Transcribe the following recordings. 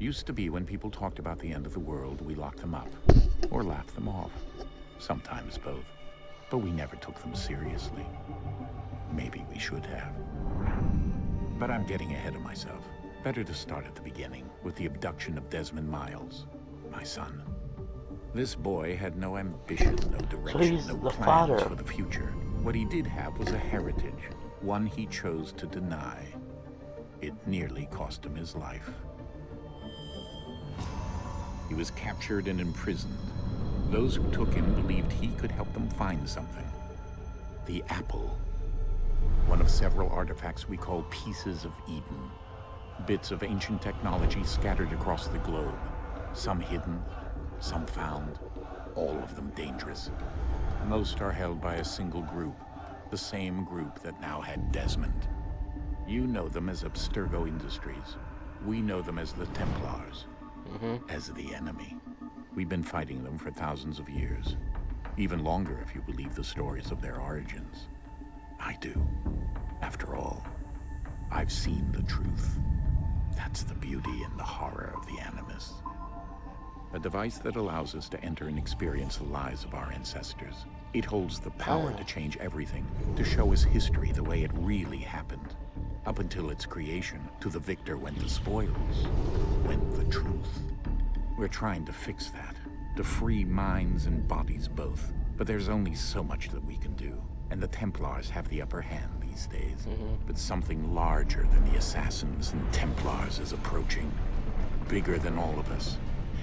Used to be when people talked about the end of the world, we locked them up. Or laughed them off. Sometimes both. But we never took them seriously. Maybe we should have. But I'm getting ahead of myself. Better to start at the beginning, with the abduction of Desmond Miles, my son. This boy had no ambition, no direction, no plans for the future. What he did have was a heritage, one he chose to deny. It nearly cost him his life. He was captured and imprisoned. Those who took him believed he could help them find something. The apple. One of several artifacts we call pieces of Eden. Bits of ancient technology scattered across the globe. Some hidden, some found, all of them dangerous. Most are held by a single group, the same group that now had Desmond. You know them as Abstergo Industries. We know them as the Templars, as the enemy. We've been fighting them for thousands of years, even longer if you believe the stories of their origins. I do. After all, I've seen the truth. That's the beauty and the horror of the Animus. A device that allows us to enter and experience the lives of our ancestors. It holds the power to change everything, to show us history the way it really happened. Up until its creation, to the victor went the spoils, went the truth. We're trying to fix that, to free minds and bodies both. But there's only so much that we can do. And the Templars have the upper hand these days. But something larger than the Assassins and Templars is approaching. Bigger than all of us.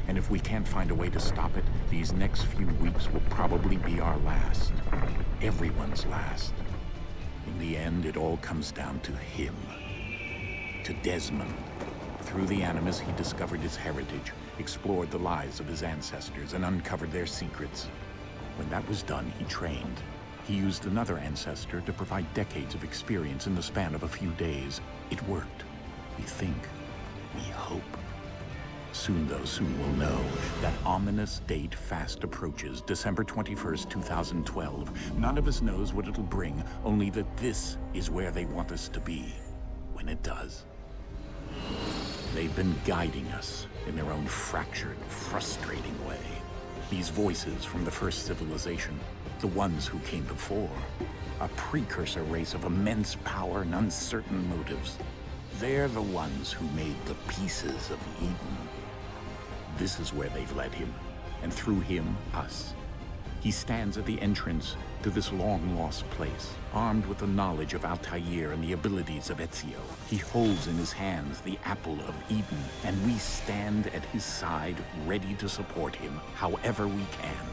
And if we can't find a way to stop it, these next few weeks will probably be our last. Everyone's last. In the end, it all comes down to him. To Desmond. Through the Animus, he discovered his heritage, explored the lives of his ancestors, and uncovered their secrets. When that was done, he trained. He used another ancestor to provide decades of experience in the span of a few days. It worked. We think. We hope. Soon, though, soon we'll know. That ominous date fast approaches, December 21st, 2012. None of us knows what it'll bring, only that this is where they want us to be. When it does. They've been guiding us in their own fractured, frustrating way. These voices from the first civilization, the ones who came before, a precursor race of immense power and uncertain motives. They're the ones who made the pieces of Eden. This is where they've led him, and through him, us. He stands at the entrance to this long-lost place, armed with the knowledge of Altair and the abilities of Ezio. He holds in his hands the apple of Eden, and we stand at his side, ready to support him, however we can.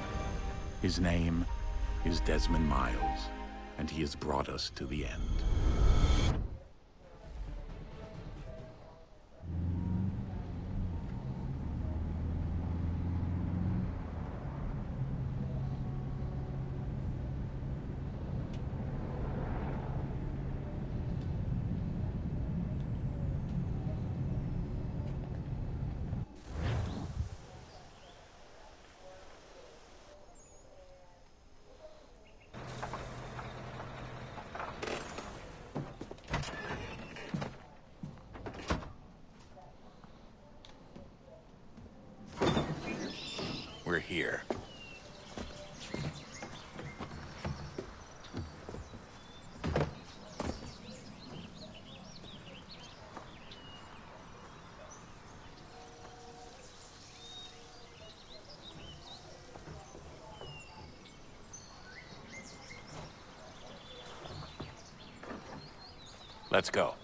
His name is Desmond Miles, and he has brought us to the end. We're here. Let's go.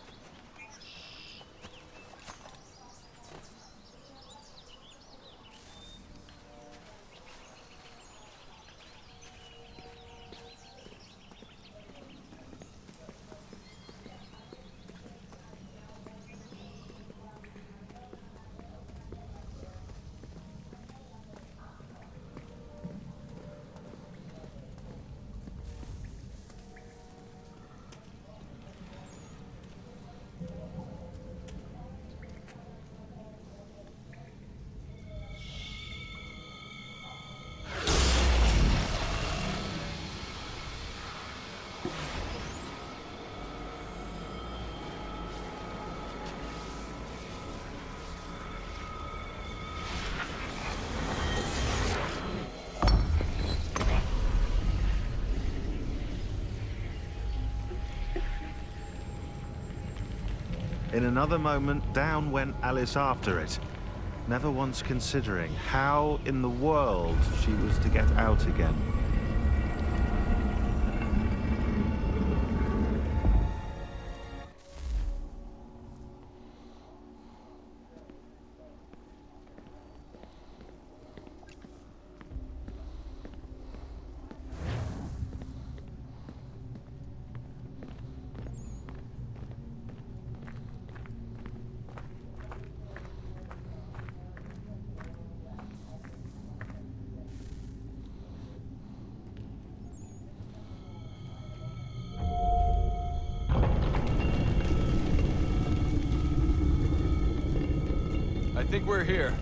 In another moment, down went Alice after it, never once considering how in the world she was to get out again. I think we're here.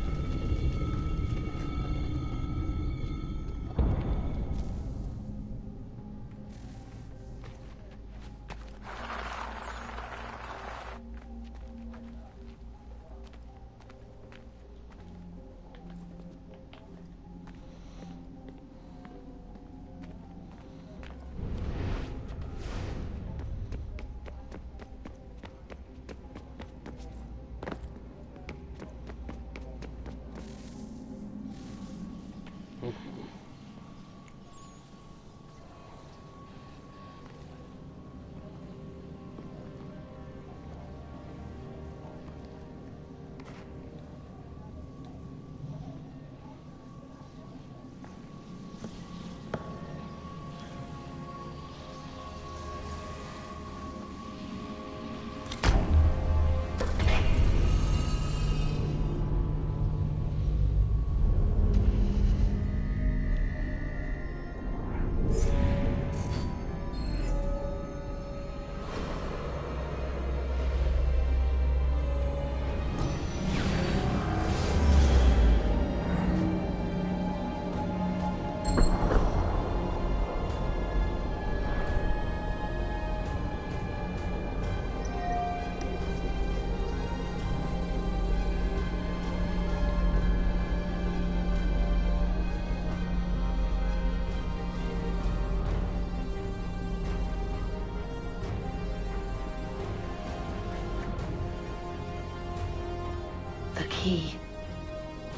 The key.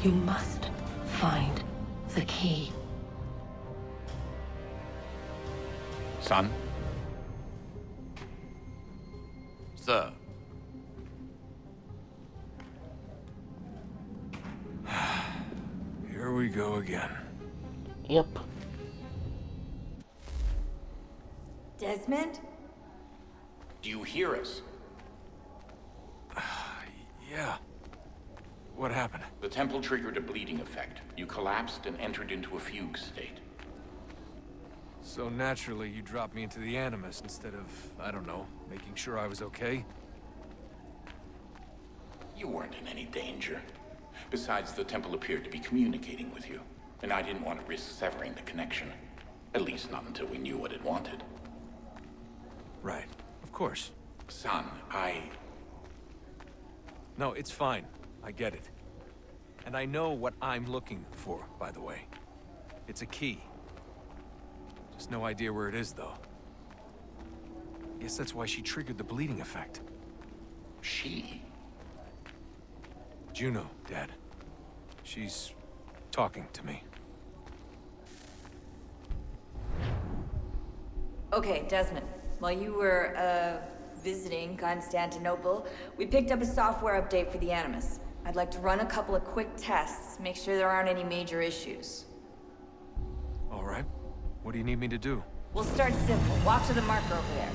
You must find the key. Son? Sir. Here we go again. Yep. Desmond? Do you hear us? Yeah. What happened? The temple triggered a bleeding effect. You collapsed and entered into a fugue state. So naturally, you dropped me into the Animus instead of, I don't know, making sure I was okay? You weren't in any danger. Besides, the temple appeared to be communicating with you, and I didn't want to risk severing the connection. At least not until we knew what it wanted. Right. Of course. Son, No, it's fine. I get it. And I know what I'm looking for, by the way. It's a key. Just no idea where it is, though. Guess that's why she triggered the bleeding effect. She? Juno, Dad. She's talking to me. Okay, Desmond. While you were, visiting Constantinople, we picked up a software update for the Animus. I'd like to run a couple of quick tests, make sure there aren't any major issues. All right. What do you need me to do? We'll start simple. Walk to the marker over there.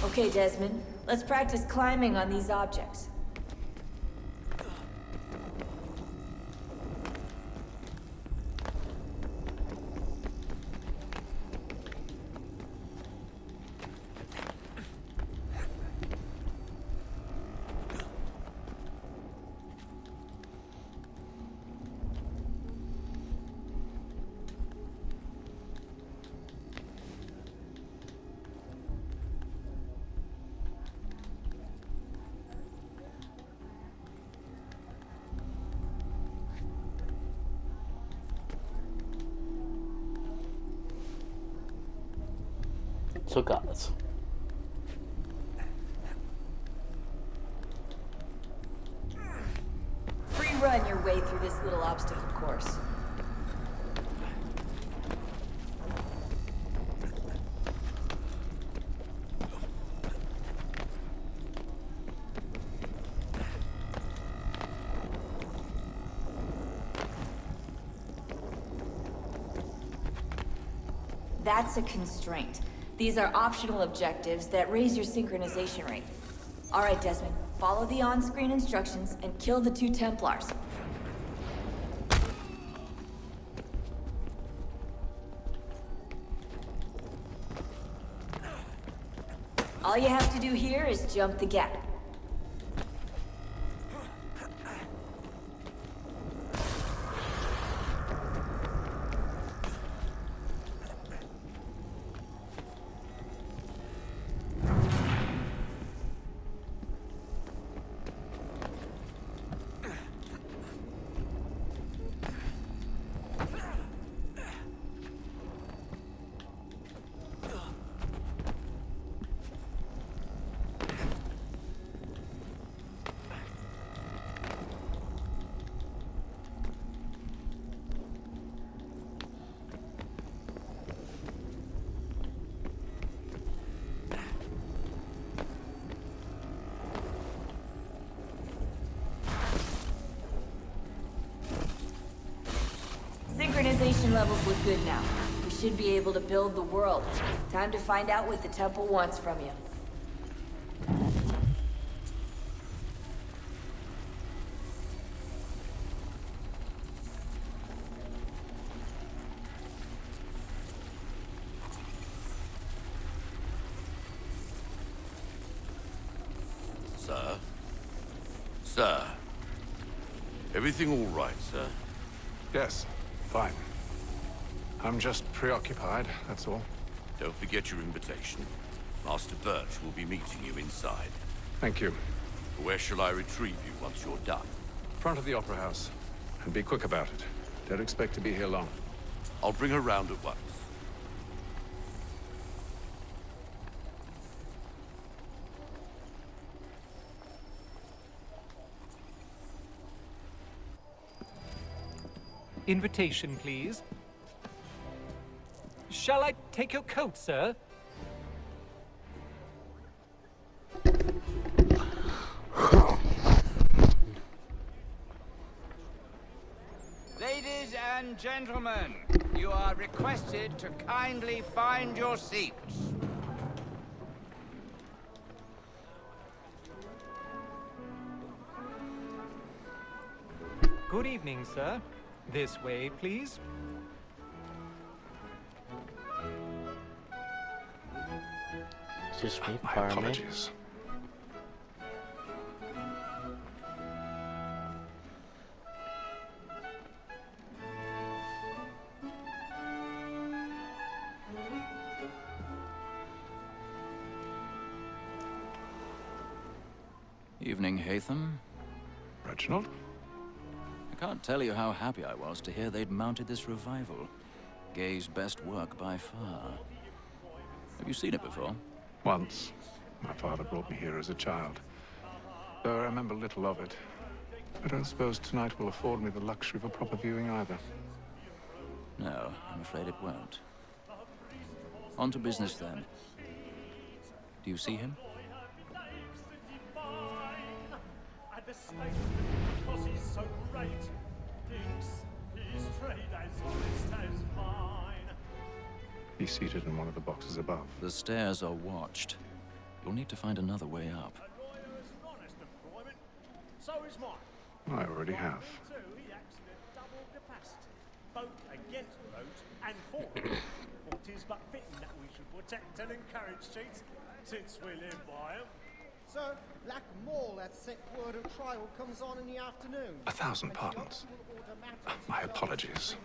Okay, Desmond. Let's practice climbing on these objects. So guys, Free run your way through this little obstacle course. That's a constraint. These are optional objectives that raise your synchronization rate. All right, Desmond, follow the on-screen instructions and kill the 2 Templars. All you have to do here is jump the gap. Synchronization levels look good now. We should be able to build the world. Time to find out what the temple wants from you. Sir? Sir? Everything all right, sir? Yes, fine. I'm just preoccupied, that's all. Don't forget your invitation. Master Birch will be meeting you inside. Thank you. Where shall I retrieve you once you're done? Front of the Opera House. And be quick about it. Don't expect to be here long. I'll bring her round at once. Invitation, please. Shall I take your coat, sir? Ladies and gentlemen, you are requested to kindly find your seats. Good evening, sir. This way, please. Excuse me, My pardon me. apologies. Evening, Hatham. Reginald? I can't tell you how happy I was to hear they'd mounted this revival. Gay's best work by far. Have you seen it before? Once. My father brought me here as a child. Though I remember little of it. I don't suppose tonight will afford me the luxury of a proper viewing either. No, I'm afraid it won't. On to business then. Do you see him? Because he's so great, thinks his trade as honest as mine. He's seated in one of the boxes above. The stairs are watched. You'll need to find another way up. A lawyer is an honest employment, so is mine. I already have. Too, he acts in a double capacity, both against roads and for them. For 'tis but fitting that we should protect and encourage cheats, since we live by 'em. Sir, Black Mall at set word of trial comes on in the afternoon. 1,000 pardons. My apologies.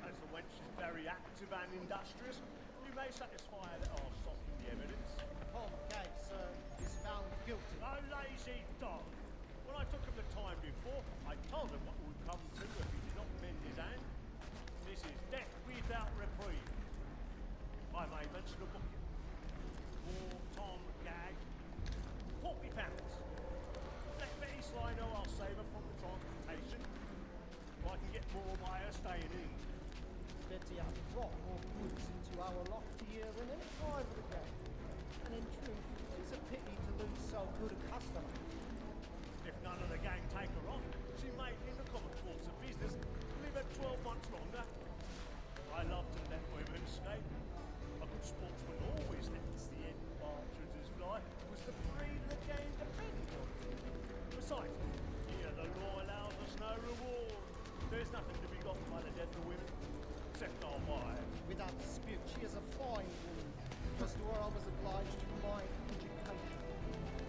As the wench is very active and industrious, we may satisfy her that I'll soften the evidence. Tom Gage, sir, is found guilty. No lazy dog. When I took him the time before, I told him what would come to if he did not mend his hand. This is death without reprieve. I may mention a book. for Tom Gag. £40. Let Betty Sly know I'll save her from the transportation. If I can get more by her staying in. Betty has brought more goods into our loft here than any driver again. And in truth, it's a pity to lose so good a customer. If none of the gang take her on, she may, in the common course of business, live at 12 months longer. I love to let women escape. A good sportsman always lets the end partridges fly. It was the breed that game depended on. Besides, here the law allows us no reward. There's nothing to be got by the death of women, except our wives. Without dispute, she is a fine woman. Because to her I was obliged for my education.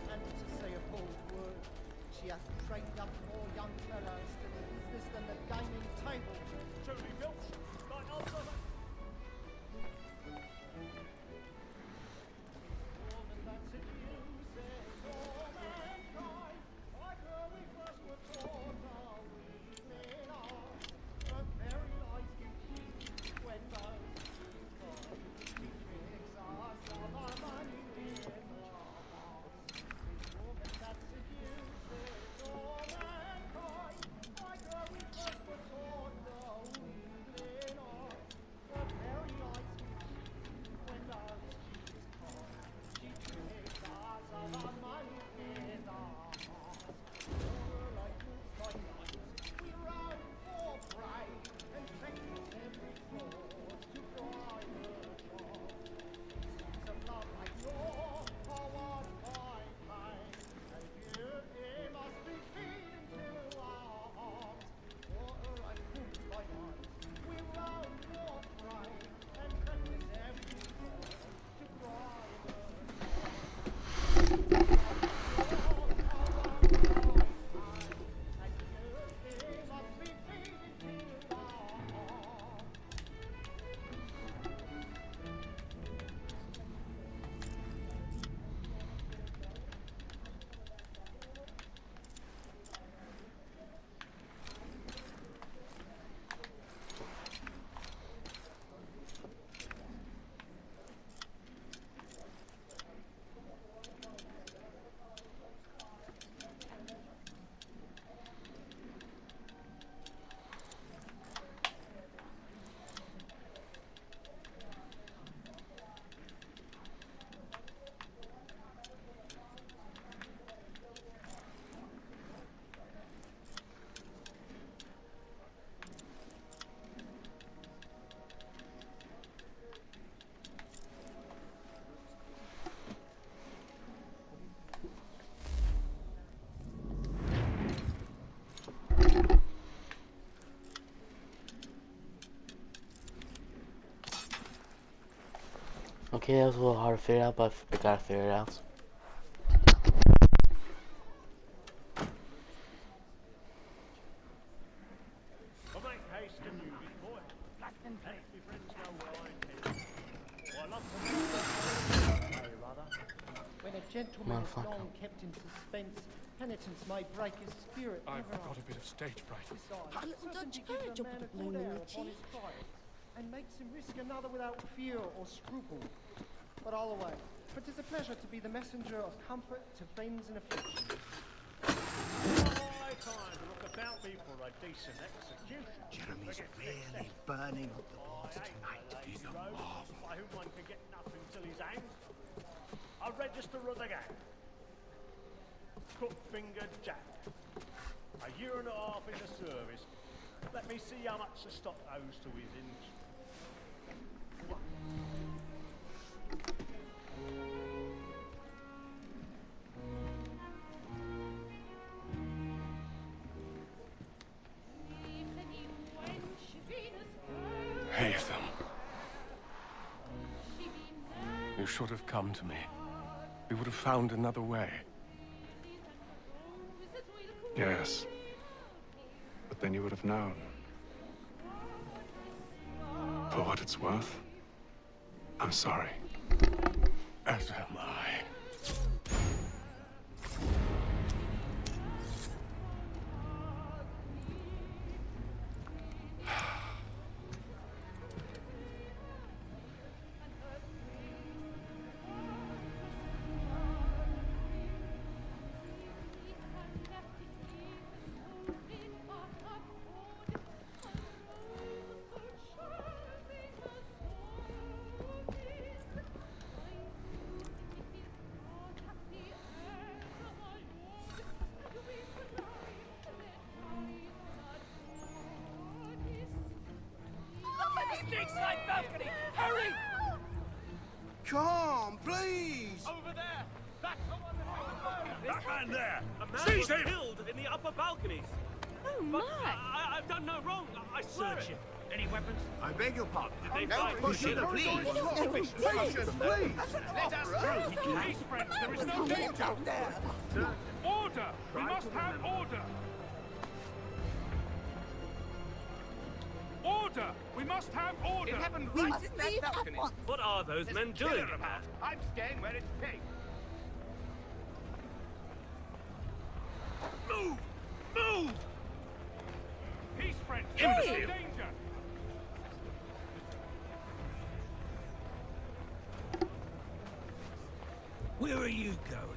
And to say a bold word, she hath trained up more young fellows to the business than the gaming table. Truly built, like our brother. Okay, that was a little hard to figure out, but I gotta figure it out. Well, make haste and use it, boy. And if your friends know where I intend. Well, I love to When a gentleman is long kept in suspense, penitence may break his spirit. I've got a bit of stage fright. A little Dutch carriage up with a balloon in the cheek. And makes him risk another without fear or scruple. But all away, for 'tis a pleasure to be the messenger of comfort to friends in affliction. high time to look about me for a decent execution. Jeremy's really burning up the party tonight. He's a marvel. By whom one can get nothing till he's hanged. I'll register of the gang. Crook-fingered Jack. A year and a half in the service. Let me see how much the stock owes to his ins. Haytham. You should have come to me. We would have found another way. Yes. But then you would have known. For what it's worth, I'm sorry. As am I. balcony! Hurry! Come, please! Over there! That's the one That man there! A man Seize was him! killed in the upper balconies. Oh my! I've done no wrong. I swear Search it. him. Any weapons? I beg your pardon. Did they No find pushing, him? please. Please. Please. Let us through! Please, friends, there is no danger! Order! We must have order! Order! We must have order! It happened right in that balcony. What are those men doing? Killer about. I'm staying where it's safe. Move! Move! Peace, friends! Hey! Danger! Where are you going?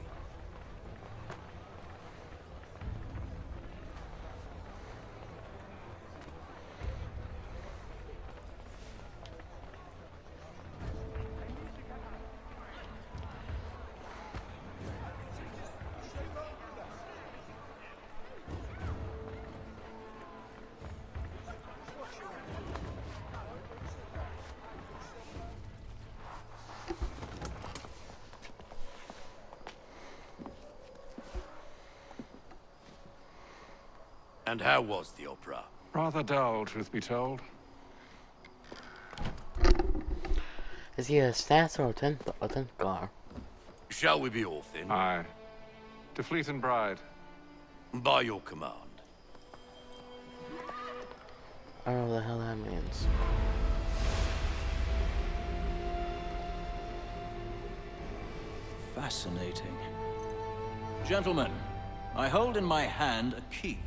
And how was the opera? Rather dull, truth be told. Is he a stats or a 10th car? Shall we be off then? Aye. To Fleet and Bride. By your command. I don't know what the hell that means. Fascinating. Gentlemen, I hold in my hand a key.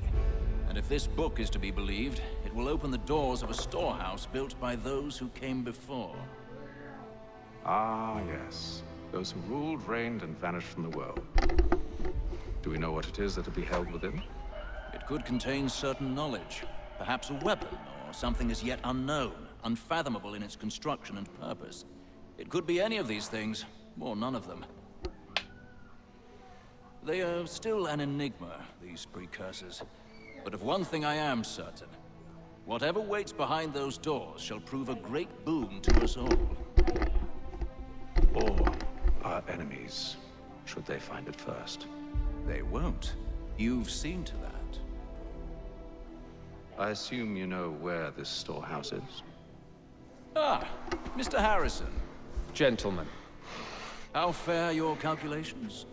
And if this book is to be believed, it will open the doors of a storehouse built by those who came before. Ah, yes. Those who ruled, reigned, and vanished from the world. Do we know what it is that will be held within? It could contain certain knowledge. Perhaps a weapon, or something as yet unknown, unfathomable in its construction and purpose. It could be any of these things, or none of them. They are still an enigma, these precursors. But of one thing I am certain. Whatever waits behind those doors shall prove a great boon to us all. Or our enemies, should they find it first. They won't. You've seen to that. I assume you know where this storehouse is? Ah, Mr. Harrison. Gentlemen, How fare your calculations?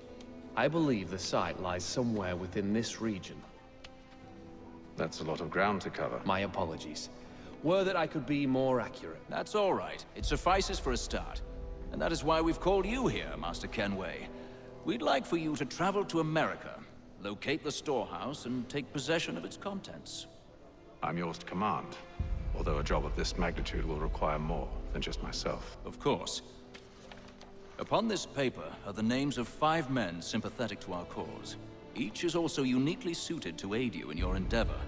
I believe the site lies somewhere within this region. That's a lot of ground to cover. My apologies. Were that I could be more accurate. That's all right. It suffices for a start. And that is why we've called you here, Master Kenway. We'd like for you to travel to America, locate the storehouse, and take possession of its contents. I'm yours to command, although a job of this magnitude will require more than just myself. Of course. Upon this paper are the names of 5 men sympathetic to our cause. Each is also uniquely suited to aid you in your endeavor.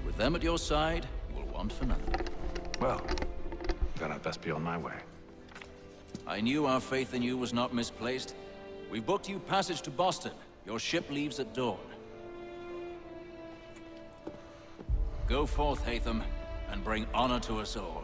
With them at your side, you will want for nothing. Well, then I'd best be on my way. I knew our faith in you was not misplaced. We've booked you passage to Boston. Your ship leaves at dawn. Go forth, Hatham, and bring honor to us all.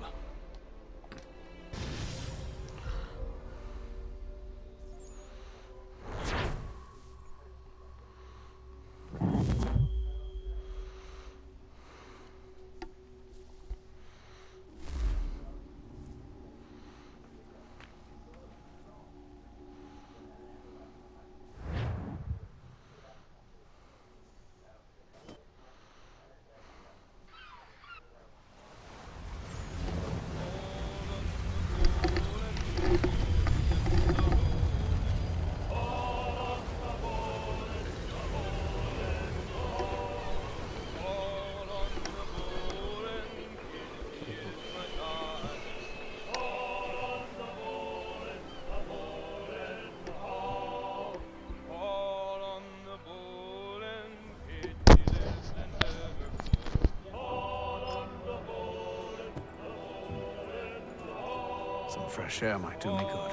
Some fresh air might do me good.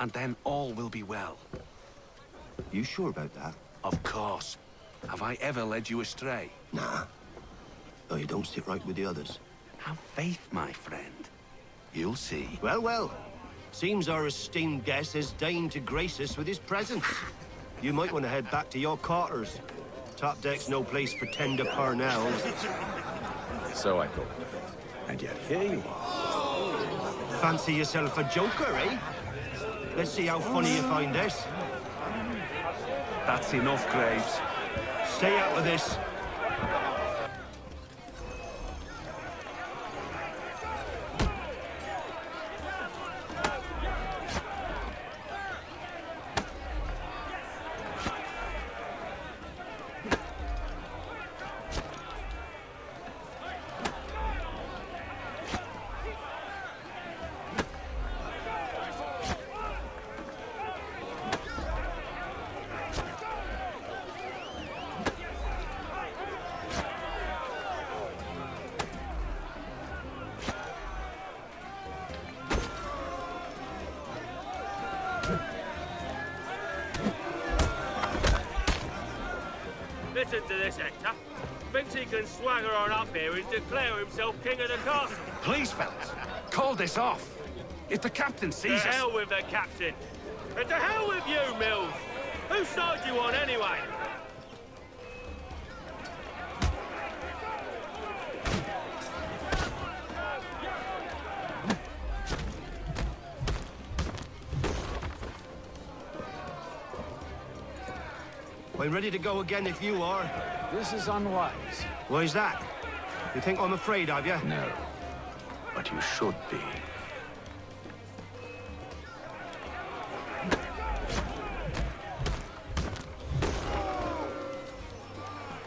and then all will be well. You sure about that? Of course. Have I ever led you astray? Nah. Though you don't sit right with the others. Have faith, my friend. You'll see. Well, well. Seems our esteemed guest has deigned to grace us with his presence. You might want to head back to your quarters. Top deck's no place for tender parnells. So I thought. And yet here you are. Fancy yourself a joker, eh? Let's see how funny you find this. That's enough, Graves. Stay out of this. Listen to this, Hector. Thinks he can swagger on up here and declare himself king of the castle. Please, fellas, call this off. If the captain sees To us... hell with the captain. And to hell with you, Mills. Whose side you on, anyway? I'm ready to go again if you are. This is unwise. Why's that? You think I'm afraid of you? No. But you should be.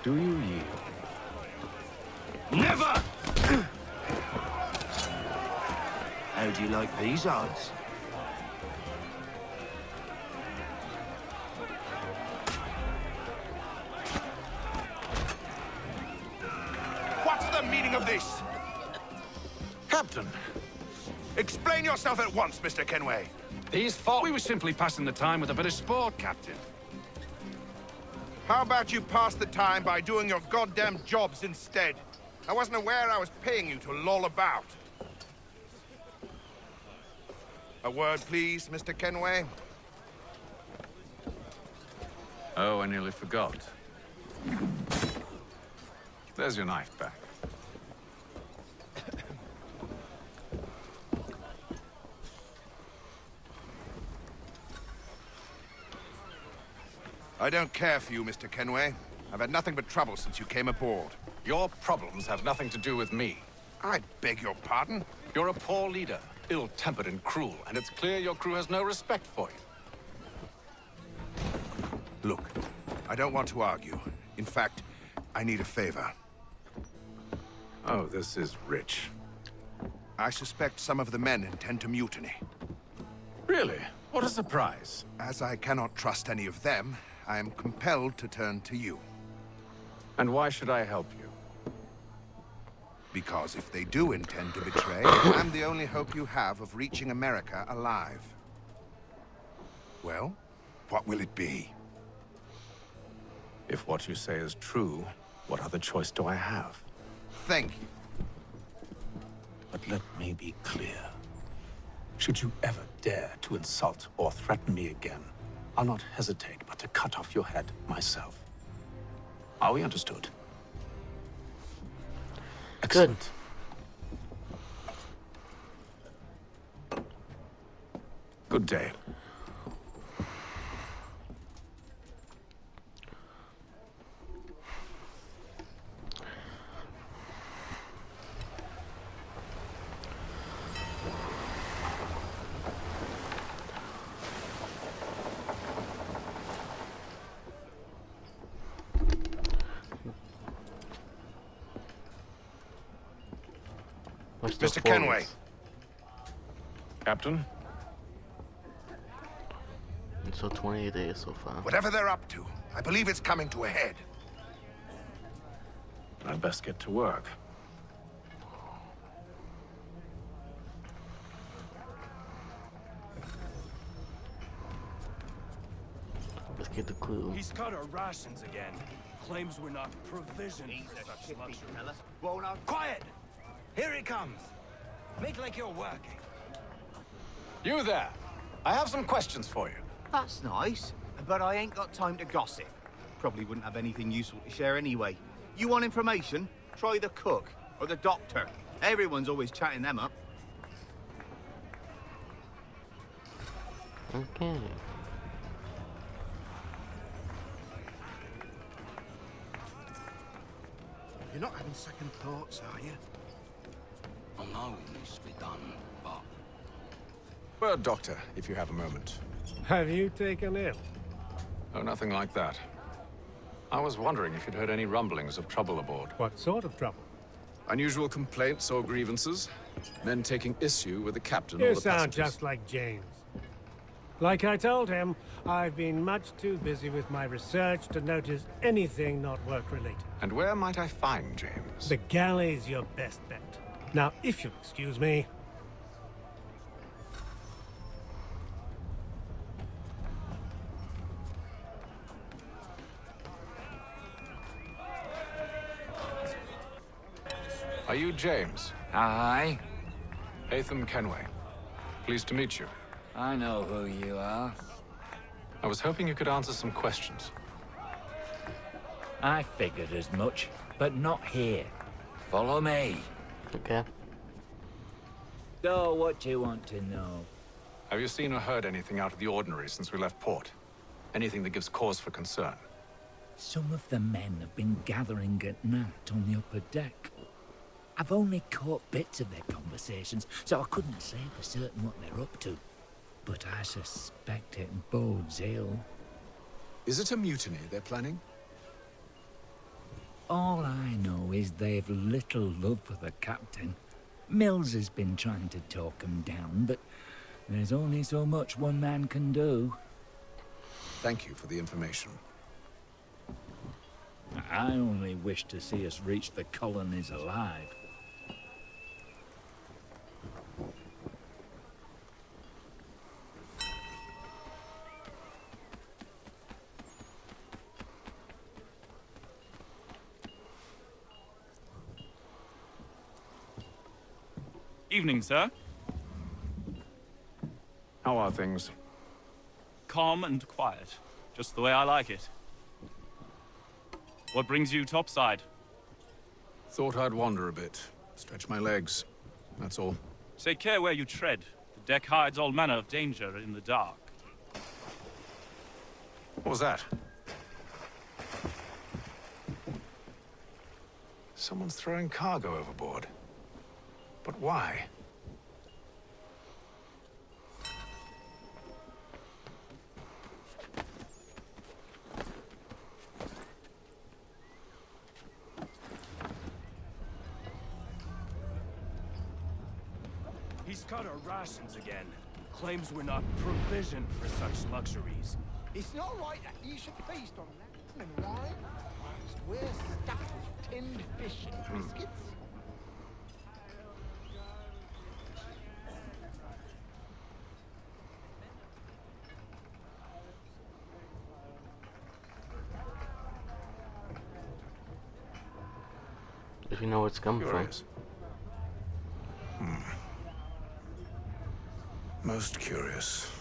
Do you yield? Never! How do you like these odds? What's the meaning of this? Captain! Explain yourself at once, Mr. Kenway. These fought. We were simply passing the time with a bit of sport, Captain. How about you pass the time by doing your goddamn jobs instead? I wasn't aware I was paying you to loll about. A word, please, Mr. Kenway. Oh, I nearly forgot. There's your knife back. I don't care for you, Mr. Kenway. I've had nothing but trouble since you came aboard. Your problems have nothing to do with me. I beg your pardon? You're a poor leader, ill-tempered and cruel, and it's clear your crew has no respect for you. Look, I don't want to argue. In fact, I need a favor. Oh, this is rich. I suspect some of the men intend to mutiny. Really? What a surprise. As I cannot trust any of them, I am compelled to turn to you. And why should I help you? Because if they do intend to betray, I'm the only hope you have of reaching America alive. Well, what will it be? If what you say is true, what other choice do I have? Thank you. But let me be clear. Should you ever dare to insult or threaten me again, I'll not hesitate but to cut off your head myself. Are we understood? Excellent. Good day. Mr. Kenway. Captain? So 28 days so far. Whatever they're up to, I believe it's coming to a head. I'd best get to work. get the clue. He's cut our rations again. Claims we're not provisioned for such luxury. Won't I? Quiet! Here he comes. Make like you're working. You there. I have some questions for you. That's nice, but I ain't got time to gossip. Probably wouldn't have anything useful to share anyway. You want information? Try the cook or the doctor. Everyone's always chatting them up. Okay. You're not having second thoughts, are you? I know it needs to be done, but... Well, Doctor, if you have a moment. Have you taken ill? Oh, nothing like that. I was wondering if you'd heard any rumblings of trouble aboard. What sort of trouble? Unusual complaints or grievances? Men taking issue with the captain or You the sound passengers? just like James. Like I told him, I've been much too busy with my research to notice anything not work-related. And where might I find James? The galley's your best bet. Now, if you'll excuse me... Are you James? Aye. Hatham Kenway. Pleased to meet you. I know who you are. I was hoping you could answer some questions. I figured as much, but not here. Follow me. Okay. So, what do you want to know? Have you seen or heard anything out of the ordinary since we left port? Anything that gives cause for concern? Some of the men have been gathering at night on the upper deck. I've only caught bits of their conversations, so I couldn't say for certain what they're up to. But I suspect it bodes ill. Is it a mutiny they're planning? All I know is they've little love for the captain. Mills has been trying to talk him down, but there's only so much one man can do. Thank you for the information. I only wish to see us reach the colonies alive. Evening, sir. How are things? Calm and quiet. Just the way I like it. What brings you topside? Thought I'd wander a bit. Stretch my legs. That's all. Take care where you tread. The deck hides all manner of danger in the dark. What was that? Someone's throwing cargo overboard. But why? He's cut our rations again. Claims we're not provisioned for such luxuries. It's not right that you should feast on lamb and wine. Whilst we're stuffed with tinned fish and biscuits. If you know where it's coming Curious. Most curious.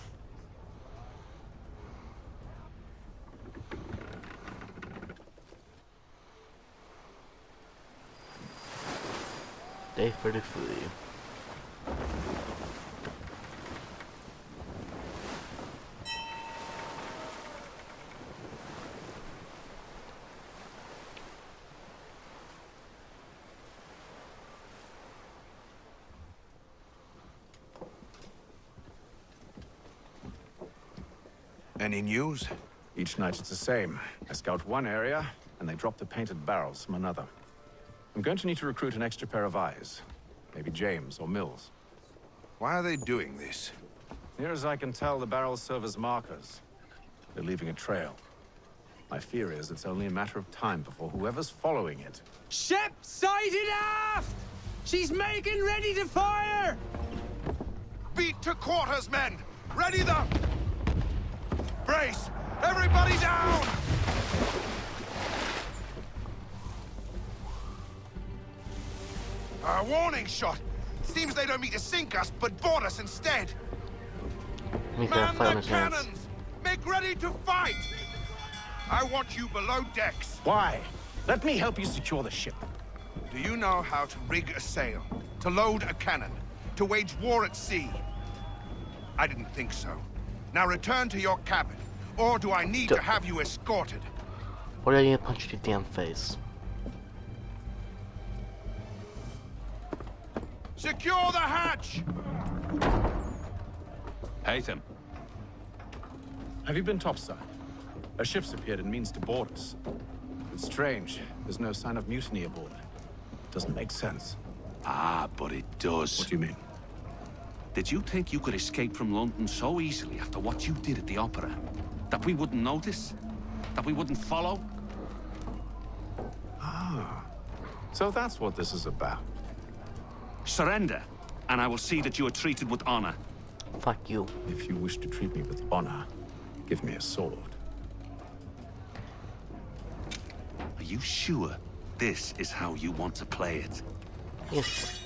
Day 33. Any news? Each night it's the same. I scout one area, and they drop the painted barrels from another. I'm going to need to recruit an extra pair of eyes. Maybe James or Mills. Why are they doing this? Near as I can tell, the barrels serve as markers. They're leaving a trail. My fear is it's only a matter of time before whoever's following it... Ship sighted aft! She's making ready to fire! Beat to quarters, men! Ready the... Brace! Everybody down! A warning shot. Seems they don't mean to sink us, but board us instead. Man the cannons! Make ready to fight! I want you below decks. Why? Let me help you secure the ship. Do you know how to rig a sail? To load a cannon? To wage war at sea? I didn't think so. Now return to your cabin. Or do I need to have you escorted? Or are you gonna punch your damn face? Secure the hatch! Haytham. Have you been topside? A ship's appeared and means to board us. It's strange. There's no sign of mutiny aboard. Doesn't make sense. Ah, but it does. What do you mean? Did you think you could escape from London so easily after what you did at the opera? That we wouldn't notice? That we wouldn't follow? Ah. So that's what this is about. Surrender, and I will see that you are treated with honor. Fuck you. If you wish to treat me with honor, give me a sword. Are you sure this is how you want to play it? Yes.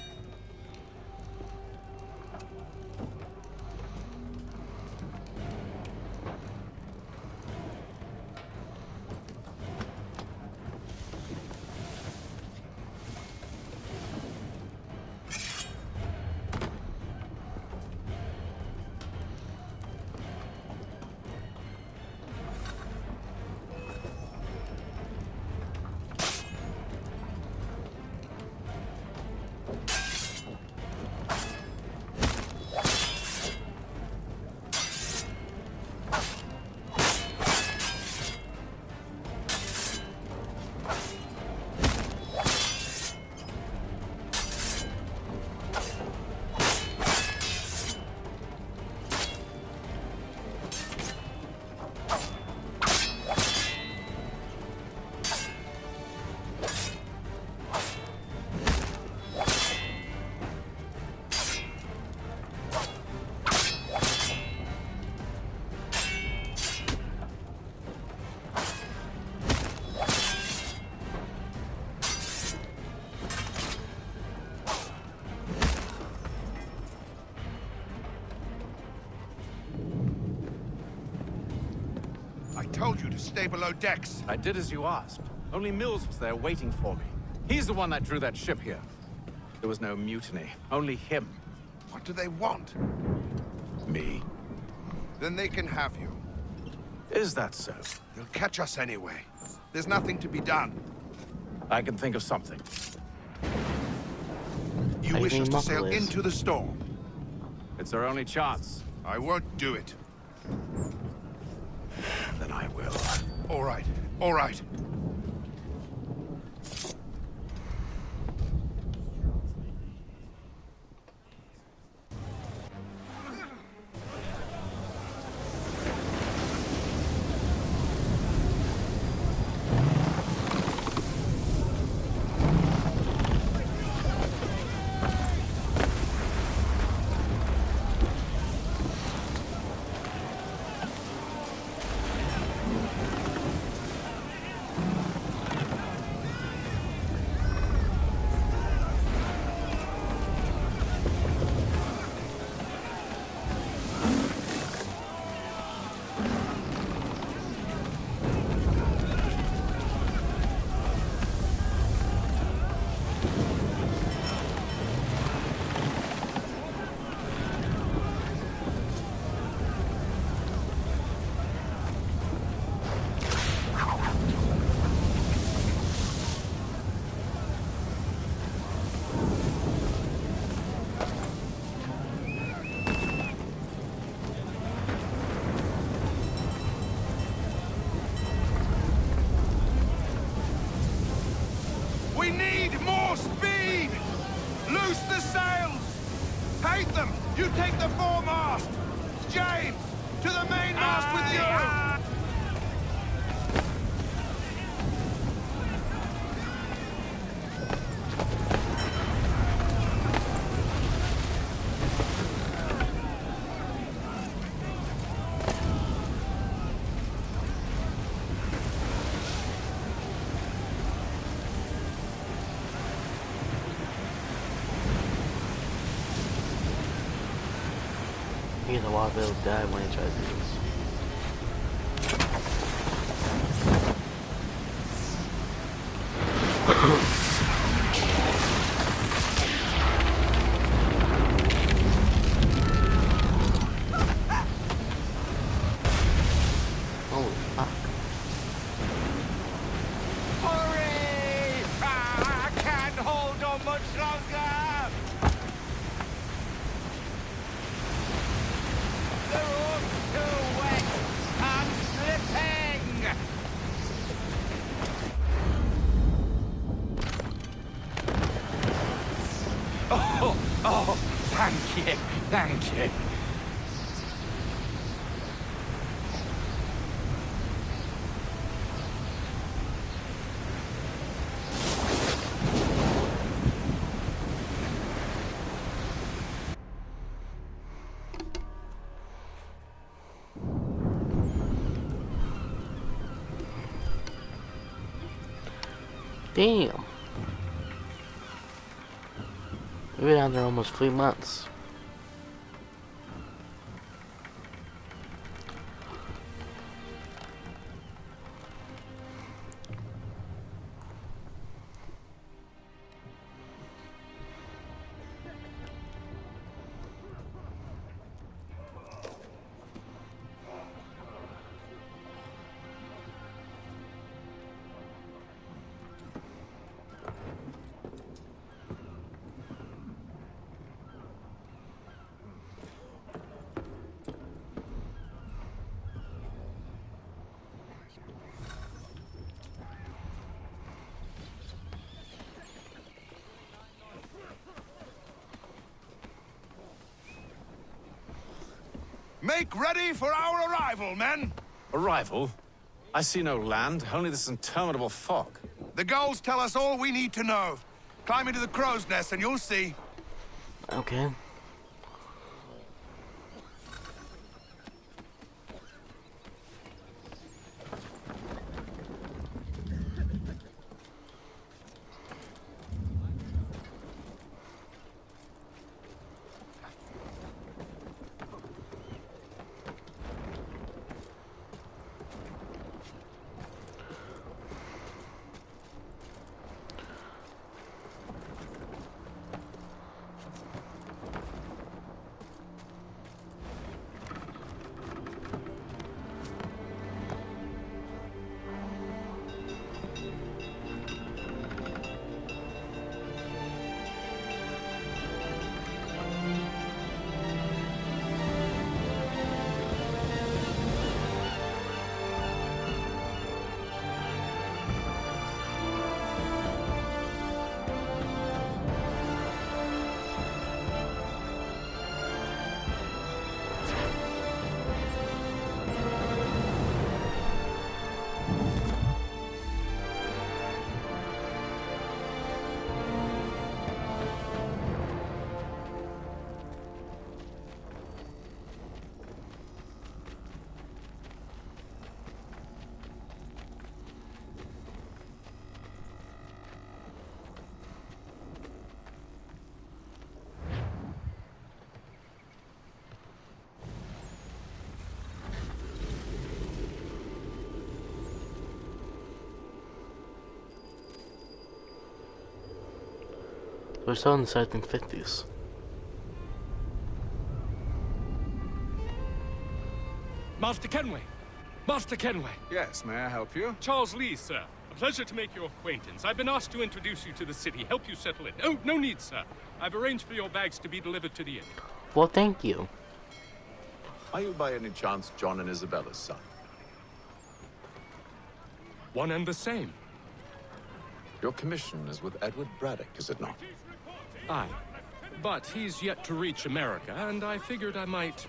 I told you to stay below decks. I did as you asked. Only Mills was there waiting for me. He's the one that drew that ship here. There was no mutiny, only him. What do they want? Me. Then they can have you. Is that so? They'll catch us anyway. There's nothing to be done. I can think of something. You wish us to sail into the storm? It's our only chance. I won't do it. Then I will. All right, all right. We need more speed! Loose the sails! Hate them! You take the foremast! James, to the mainmast with you! think the water will die when he tries to do this. Holy fuck. Hurry! I can't hold on much longer! The road's too wet! I'm slipping! Oh, thank you, thank you. Damn. We've been out there almost 3 months. Make ready for our arrival, men! Arrival? I see no land, only this interminable fog. The gulls tell us all we need to know. Climb into the crow's nest and you'll see. Okay. We're still in the 1750s. Master Kenway! Master Kenway! Yes, may I help you? Charles Lee, sir. A pleasure to make your acquaintance. I've been asked to introduce you to the city, help you settle in. Oh, no need, sir. I've arranged for your bags to be delivered to the inn. Well, thank you. Are you by any chance John and Isabella's son? One and the same. Your commission is with Edward Braddock, is it not? Aye. But he's yet to reach America, and I figured I might...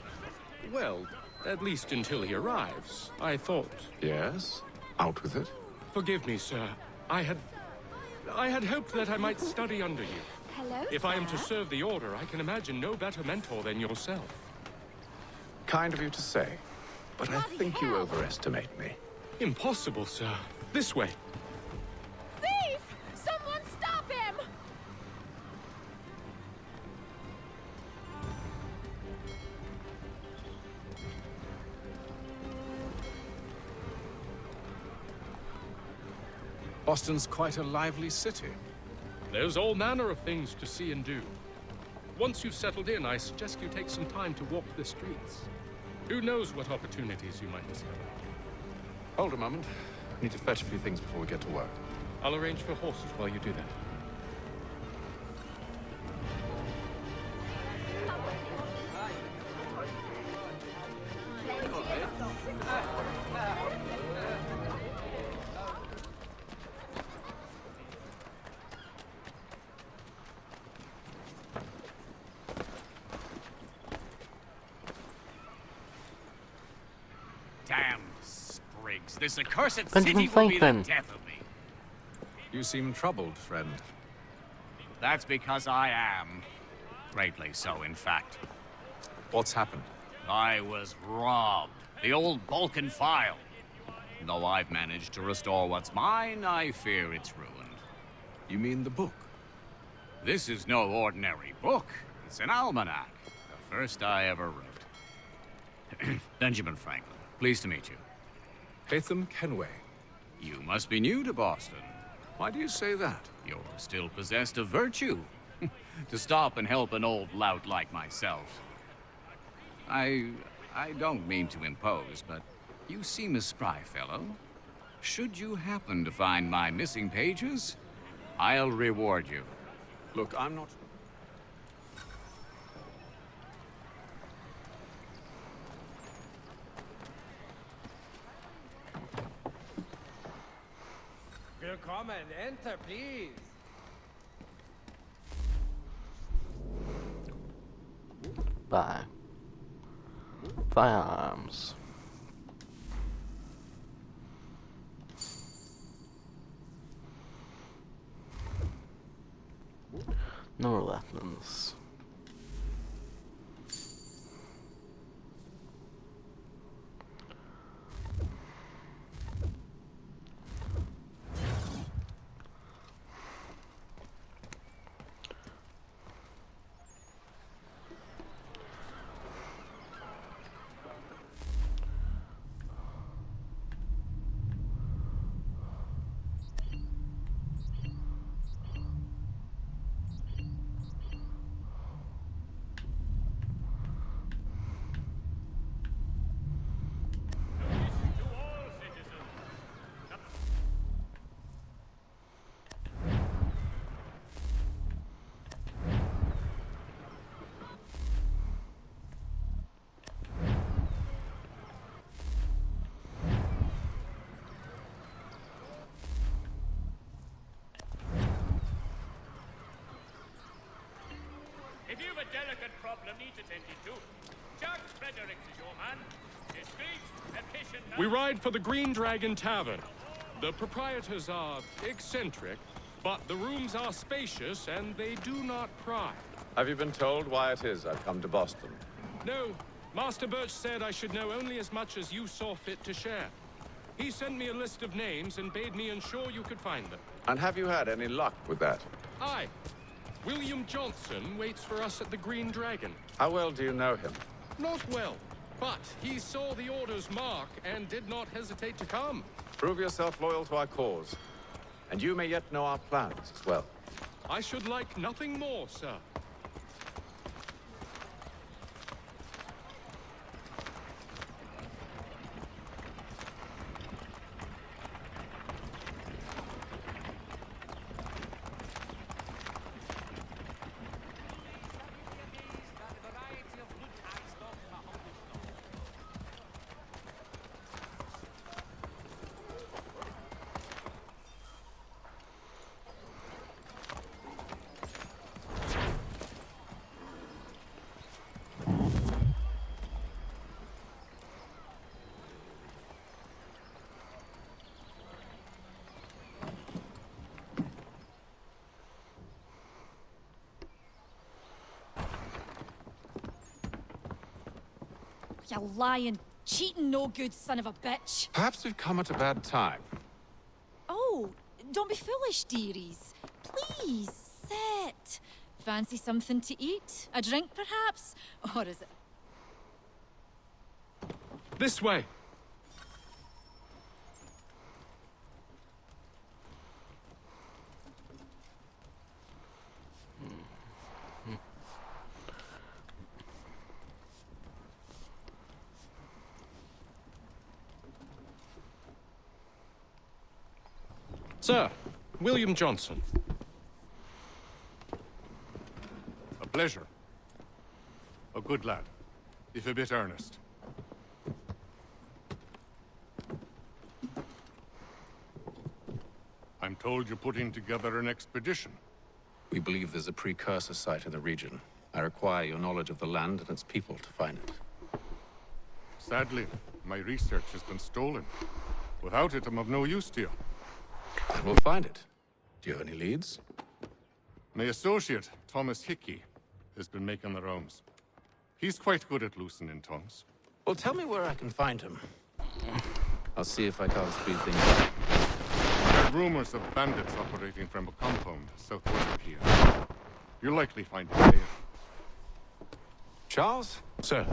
Well, at least until he arrives. I thought... Yes? Out with it. Forgive me, sir. I had hoped that I might study under you. Hello, If I am to sir. serve the Order, I can imagine no better mentor than yourself. Kind of you to say, but I think you overestimate me. Impossible, sir. This way. Thief! Someone stop him! Boston's quite a lively city. There's all manner of things to see and do. Once you've settled in, I suggest you take some time to walk the streets. Who knows what opportunities you might discover. Hold a moment. I need to fetch a few things before we get to work. I'll arrange for horses while you do that. Damn sprigs. This accursed Benjamin city will be the Franklin. death of me. You seem troubled, friend. That's because I am. Greatly so, in fact. What's happened? I was robbed. The old Balkan file. Though I've managed to restore what's mine, I fear it's ruined. You mean the book? This is no ordinary book. It's an almanac. The first I ever wrote. Benjamin Franklin. Pleased to meet you. Hatham Kenway. You must be new to Boston. Why do you say that? You're still possessed of virtue. To stop and help an old lout like myself. I don't mean to impose, but you seem a spry fellow. Should you happen to find my missing pages, I'll reward you. Look, I'm not... Willkommen, enter, please. Buy. Firearms. No more weapons. If you've a delicate problem need attended to, Judge Fredericks is your man. Discreet, efficient... We ride for the Green Dragon Tavern. The proprietors are eccentric, but the rooms are spacious and they do not pry. Have you been told why it is I've come to Boston? No, Master Birch said I should know only as much as you saw fit to share. He sent me a list of names and bade me ensure you could find them. And have you had any luck with that? Aye. William Johnson waits for us at the Green Dragon. How well do you know him? Not well, but he saw the order's mark and did not hesitate to come. Prove yourself loyal to our cause. And you may yet know our plans as well. I should like nothing more, sir. You lying, cheating, no good son of a bitch. Perhaps we've come at a bad time. Oh, don't be foolish, dearies. Please, sit. Fancy something to eat? A drink, perhaps? Or is it... This way. Sir, William Johnson. A pleasure. A good lad, if a bit earnest. I'm told you're putting together an expedition. We believe there's a precursor site in the region. I require your knowledge of the land and its people to find it. Sadly, my research has been stolen. Without it, I'm of no use to you. Then we'll find it. Do you have any leads? My associate, Thomas Hickey, has been making the rounds. He's quite good at loosening tongues. Well, tell me where I can find him. I'll see if I can't speed things up. There are rumors of bandits operating from a compound southwest of here. You'll likely find him there. Charles? Sir.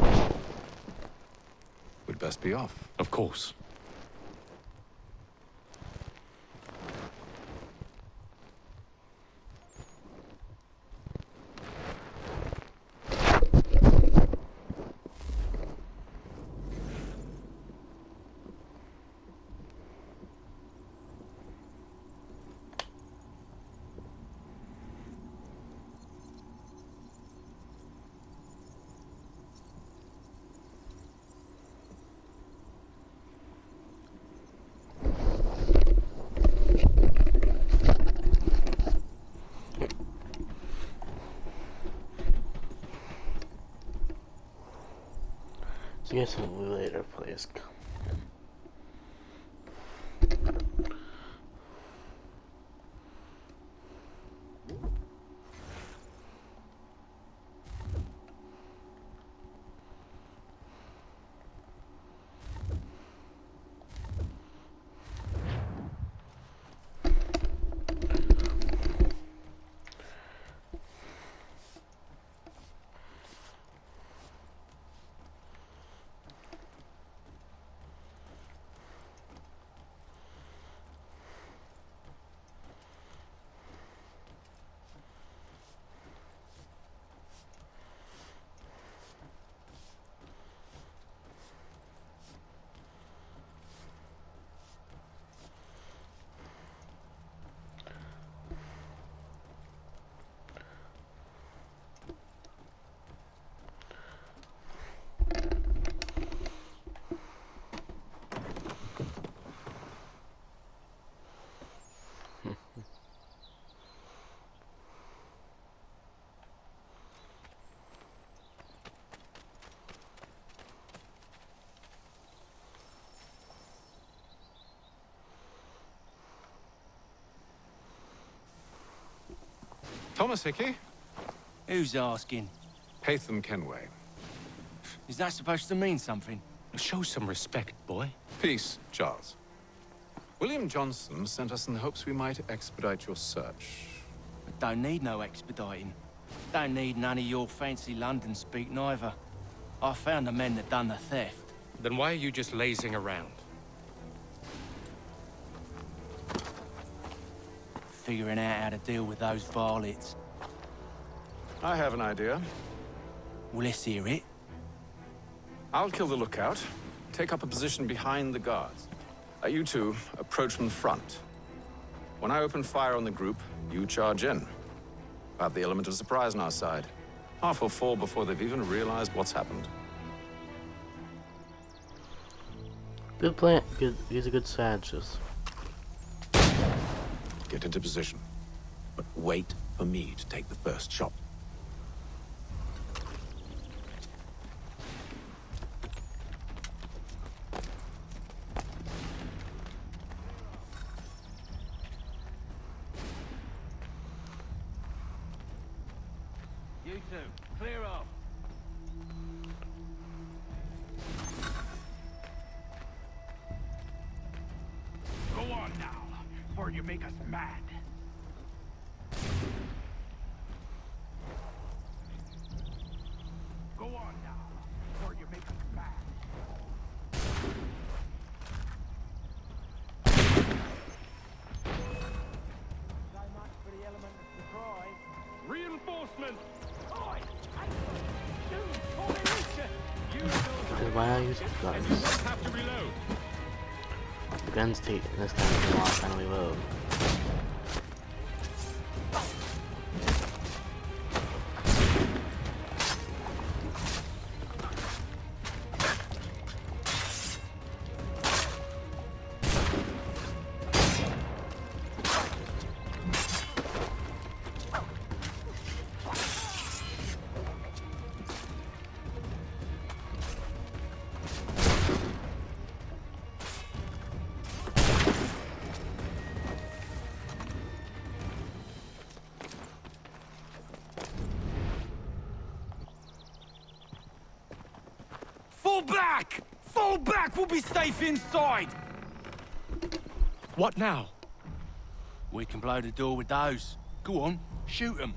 We'd best be off. Of course. See you guys later, please. Thomas Hickey? Who's asking? Haytham Kenway. Is that supposed to mean something? Show some respect, boy. Peace, Charles. William Johnson sent us in the hopes we might expedite your search. I don't need no expediting. Don't need none of your fancy London speak neither. I found the men that done the theft. Then why are you just lazing around? Figuring out how to deal with those varlets. I have an idea. Well, let's hear it. I'll kill the lookout, take up a position behind the guards. You two approach from the front. When I open fire on the group, you charge in. I have the element of surprise on our side. Half will fall before they've even realized what's happened. Good plan. Good. He's a good strategist. Get into position. But wait for me to take the first shot. You two, clear off. Go on now, before you make us mad. Go on now, before you make us mad. So much for the element of surprise. Reinforcements! Why not use guns? Have to reload. The guns take this time to lock and reload. Fall back! Fall back! We'll be safe inside! What now? We can blow the door with those. Go on, shoot them.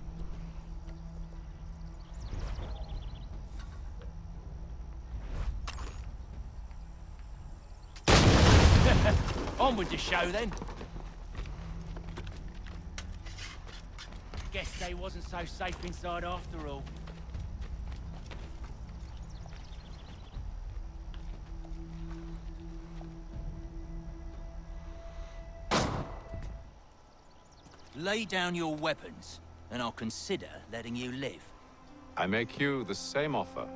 On with the show, then. Guess they wasn't so safe inside after all. Lay down your weapons, and I'll consider letting you live. I make you the same offer.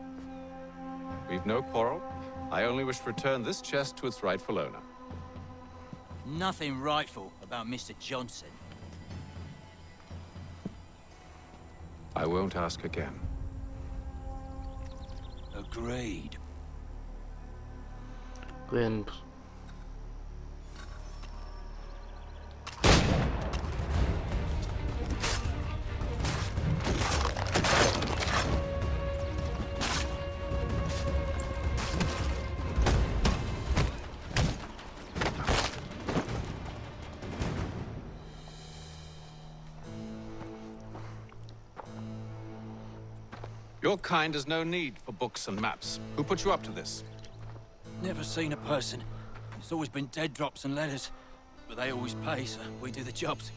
We've no quarrel. I only wish to return this chest to its rightful owner. Nothing rightful about Mr. Johnson. I won't ask again. Agreed. Go ahead and... Your kind has no need for books and maps. Who put you up to this? Never seen a person. It's always been dead drops and letters. But they always pay, so we do the jobs.